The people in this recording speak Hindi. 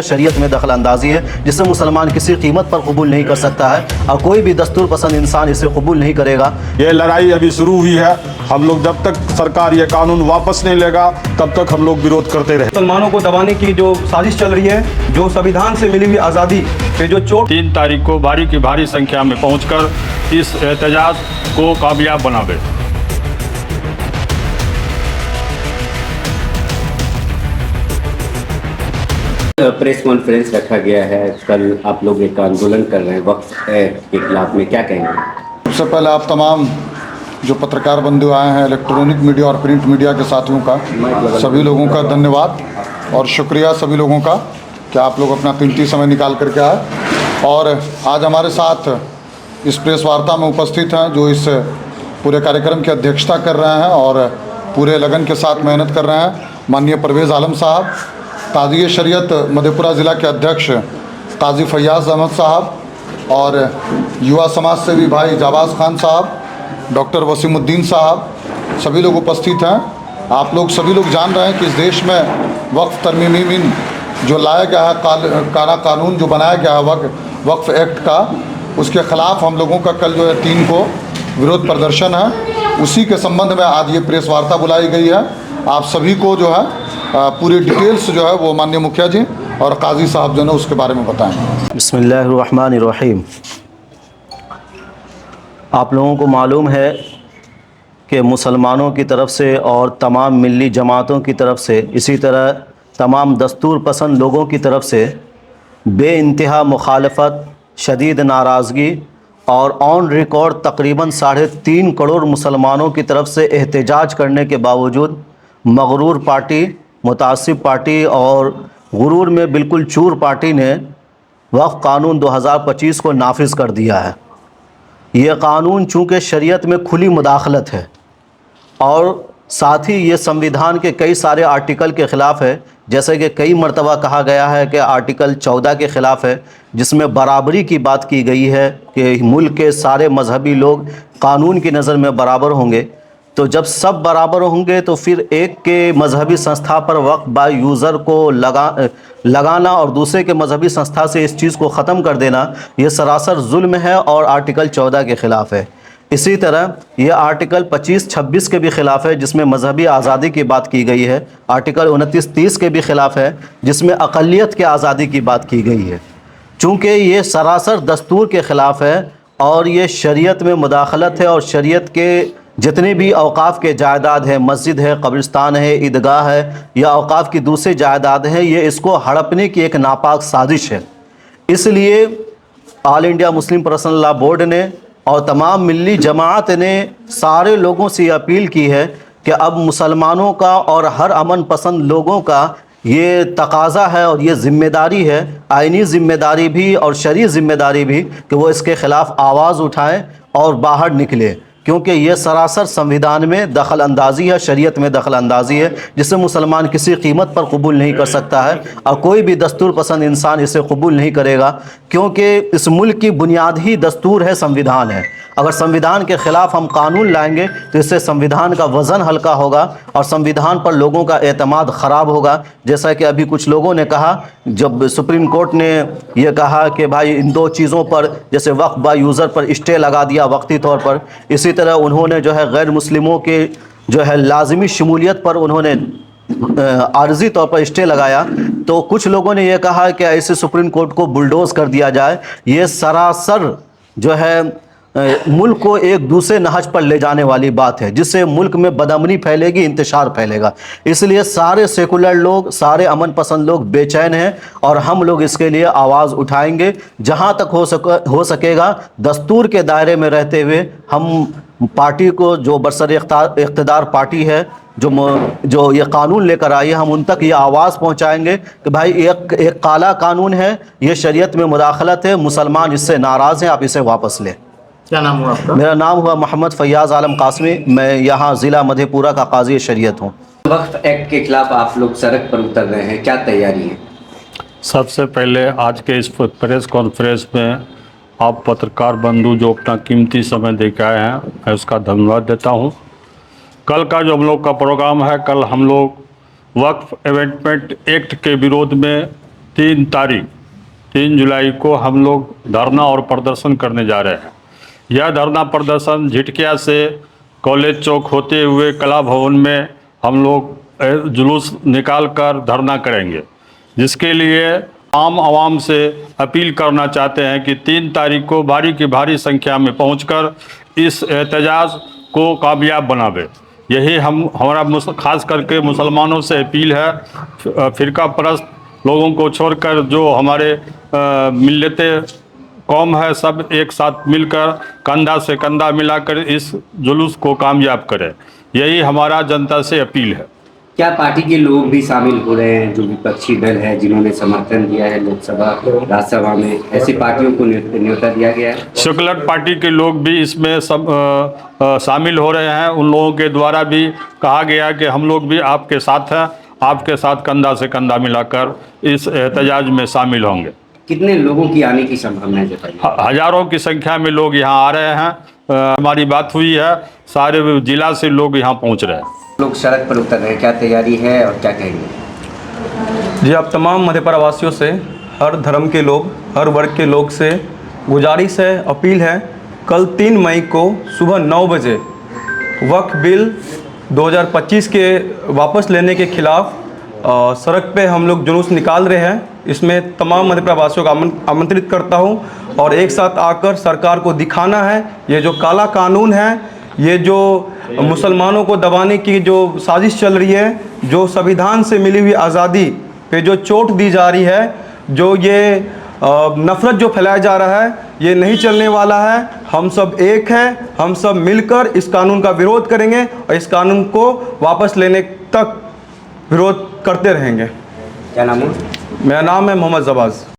शरीयत में दखल अंदाजी है जिसे मुसलमान किसी कीमत पर कबूल नहीं कर सकता है और कोई भी दस्तूर पसंद इंसान इसे कबूल नहीं करेगा। ये लड़ाई अभी शुरू हुई है। हम लोग जब तक सरकार ये कानून वापस नहीं लेगा तब तक हम लोग विरोध करते रहे। मुसलमानों को दबाने की जो साजिश चल रही है, जो संविधान से मिली हुई आज़ादी पे जो चोट 3 तारीख को भारी की भारी संख्या में पहुंचकर इस एहतजाज को कामयाब बनावे। प्रेस कॉन्फ्रेंस रखा गया है, कल आप लोग एक आंदोलन कर रहे हैं वक्फ एक्ट के खिलाफ में, क्या कहेंगे? सबसे पहले आप तमाम जो पत्रकार बंधु आए हैं, इलेक्ट्रॉनिक मीडिया और प्रिंट मीडिया के साथियों का, सभी लोगों का धन्यवाद और शुक्रिया सभी लोगों का कि आप लोग अपना कीमती समय निकाल करके आए और आज हमारे साथ इस प्रेस वार्ता में उपस्थित हैं, जो इस पूरे कार्यक्रम की अध्यक्षता कर रहे हैं और पूरे लगन के साथ मेहनत कर रहे हैं। माननीय परवेज़ आलम साहब, काज़ी शरीयत मधेपुरा ज़िला के अध्यक्ष काजी फैयाज़ अहमद साहब और युवा समाज सेवी भाई जाबाज खान साहब, डॉक्टर वसीमुद्दीन साहब, सभी लोग उपस्थित हैं। आप लोग सभी लोग जान रहे हैं कि इस देश में वक्फ तरमीमी बिल जो लाया गया है, कानून जो बनाया गया है वक्फ एक्ट का, उसके ख़िलाफ़ हम लोगों का कल जो है 3 को विरोध प्रदर्शन है। उसी के संबंध में आज ये प्रेस वार्ता बुलाई गई है। आप सभी को जो है पूरी डिटेल्स जो है वो माननीय मुखिया जी और काजी साहब जो है उसके बारे में बताएं। बिस्मिल्लाहिर्रहमानिर्रहीम। आप लोगों को मालूम है कि मुसलमानों की तरफ से और तमाम मिली जमातों की तरफ से, इसी तरह तमाम दस्तूर पसंद लोगों की तरफ से बेइंतहा मुखालफत, शदीद नाराज़गी और ऑन रिकॉर्ड तकरीबन 3.5 करोड़ मुसलमानों की तरफ से एहतजाज करने के बावजूद मगरूर पार्टी, मुतासिब पार्टी और गुरूर में बिल्कुल चूर पार्टी ने वक्फ कानून 2025 को नाफिज कर दिया है। ये कानून चूँकि शरीयत में खुली मुदाखलत है और साथ ही ये संविधान के कई सारे आर्टिकल के ख़िलाफ़ है, जैसे कि कई मरतबा कहा गया है कि आर्टिकल 14 के ख़िलाफ़ है, जिसमें बराबरी की बात की गई है कि मुल्क के सारे मजहबी लोग कानून की नज़र में बराबर होंगे। तो जब सब बराबर होंगे तो फिर एक के मजहबी संस्था पर वक्फ बाय यूज़र को लगाना और दूसरे के मजहबी संस्था से इस चीज़ को ख़त्म कर देना, ये सरासर जुल्म है और आर्टिकल 14 के ख़िलाफ़ है। इसी तरह ये आर्टिकल 25-26 के भी ख़िलाफ़ है, जिसमें मजहबी आज़ादी की बात की गई है। आर्टिकल 29-30 के भी ख़िलाफ़ है, जिसमें अक़लियत के आज़ादी की बात की गई है। चूँकि ये सरासर दस्तूर के ख़िलाफ़ है और ये शरीयत में मुदाखलत है और शरीयत के जितने भी औकाफ़ के जायदाद है, मस्जिद है, कब्रिस्तान है, ईदगाह है या औकाफ़ की दूसरी जायदाद है, ये इसको हड़पने की एक नापाक साजिश है। इसलिए all India Muslim personal law board ने और तमाम मिली जमात ने सारे लोगों से अपील की है कि अब मुसलमानों का और हर अमन पसंद लोगों का ये तकाज़ा है और ये ज़िम्मेदारी है, आइनी ज़िम्मेदारी भी और शरई ज़िम्मेदारी भी, कि वो इसके ख़िलाफ़ आवाज़ उठाएँ और बाहर निकले, क्योंकि ये सरासर संविधान में दखल अंदाज़ी है, शरीयत में दखल अंदाज़ी है, जिसे मुसलमान किसी कीमत पर कबूल नहीं कर सकता है और कोई भी दस्तूर पसंद इंसान इसे कबूल नहीं करेगा, क्योंकि इस मुल्क की बुनियाद ही दस्तूर है, संविधान है। अगर संविधान के ख़िलाफ़ हम कानून लाएंगे तो इससे संविधान का वज़न हल्का होगा और संविधान पर लोगों का एतमाद ख़राब होगा। जैसा कि अभी कुछ लोगों ने कहा, जब सुप्रीम कोर्ट ने यह कहा कि भाई इन 2 चीज़ों पर, जैसे वक्फ बाय यूज़र पर स्टे लगा दिया वक्ती तौर पर, इसी तरह उन्होंने जो है गैर मुस्लिमों के जो है लाजमी शमूलियत पर उन्होंने आर्जी तौर पर स्टे लगाया, तो कुछ लोगों ने यह कहा कि ऐसे सुप्रीम कोर्ट को बुलडोज़ कर दिया जाए। ये सरासर जो है मुल्क को एक दूसरे नहज पर ले जाने वाली बात है, जिससे मुल्क में बदअमनी फैलेगी, इंतशार फैलेगा। इसलिए सारे सेकुलर लोग, सारे अमन पसंद लोग बेचैन हैं और हम लोग इसके लिए आवाज़ उठाएंगे। जहां तक हो सकेगा दस्तूर के दायरे में रहते हुए हम पार्टी को, जो बरसर इख्तिदार पार्टी है, जो ये कानून लेकर आई है, हम उन तक ये आवाज़ पहुंचाएंगे कि भाई एक काला कानून है, ये शरीयत में मुदाखलत है, मुसलमान इससे नाराज़ हैं, आप इसे वापस लें। क्या नाम हुआ आपका? मेरा नाम हुआ मोहम्मद फैयाज़ आलम कासमी, मैं यहाँ ज़िला मधेपुरा का काज़ी शरीयत हूँ। वक्फ एक्ट के खिलाफ आप लोग सड़क पर उतर रहे हैं, क्या तैयारी है? सबसे पहले आज के इस प्रेस कॉन्फ्रेंस में आप पत्रकार बंधु जो अपना कीमती समय दे के आए हैं, मैं उसका धन्यवाद देता हूँ। कल का जो हम लोग का प्रोग्राम है, कल हम लोग वक्फ अमेंडमेंट एक्ट के विरोध में 3 जुलाई को हम लोग धरना और प्रदर्शन करने जा रहे हैं। यह धरना प्रदर्शन झिटकिया से कॉलेज चौक होते हुए कला भवन में हम लोग जुलूस निकाल कर धरना करेंगे, जिसके लिए आम आवाम से अपील करना चाहते हैं कि 3 तारीख को भारी की भारी संख्या में पहुंचकर इस एहतजाज को कामयाब बनावे। यही हमारा खास करके मुसलमानों से अपील है। फ़िरका परस्त लोगों को छोड़कर जो हमारे मिल्लते कौम है, सब एक साथ मिलकर कंधा से कंधा मिलाकर इस जुलूस को कामयाब करें। यही हमारा जनता से अपील है। क्या पार्टी के लोग भी शामिल हो रहे हैं, जो विपक्षी दल है जिन्होंने समर्थन दिया है लोकसभा राज्यसभा में, ऐसी पार्टियों को न्योता दिया गया है? सेकुलर पार्टी के लोग भी इसमें सब शामिल हो रहे हैं। उन लोगों के द्वारा भी कहा गया कि हम लोग भी आपके साथ हैं, आपके साथ कंधा से कंधा मिलाकर इस एहतजाज में शामिल होंगे। कितने लोगों की आने की संभावना है जताई? हजारों की संख्या में लोग यहाँ आ रहे हैं। हमारी बात हुई है, सारे जिला से लोग यहाँ पहुँच रहे हैं। लोग सड़क पर उतर रहे हैं, क्या तैयारी है और क्या कहेंगे? जी, आप तमाम मधेपुरा वासियों से, हर धर्म के लोग, हर वर्ग के लोग से गुजारिश है, अपील है, कल 3 मई को सुबह 9 बजे वक्फ बिल 2025 के वापस लेने के खिलाफ सड़क पे हम लोग जुलूस निकाल रहे हैं। इसमें तमाम मधेपुरा वासियों को आमंत्रित करता हूं और एक साथ आकर सरकार को दिखाना है ये जो काला कानून है, ये जो मुसलमानों को दबाने की जो साजिश चल रही है, जो संविधान से मिली हुई आज़ादी पे जो चोट दी जा रही है, जो ये नफ़रत जो फैलाया जा रहा है, ये नहीं चलने वाला है। हम सब एक हैं, हम सब मिलकर इस कानून का विरोध करेंगे और इस कानून को वापस लेने तक विरोध करते रहेंगे। क्या नाम है? मेरा नाम है मोहम्मद जबाज।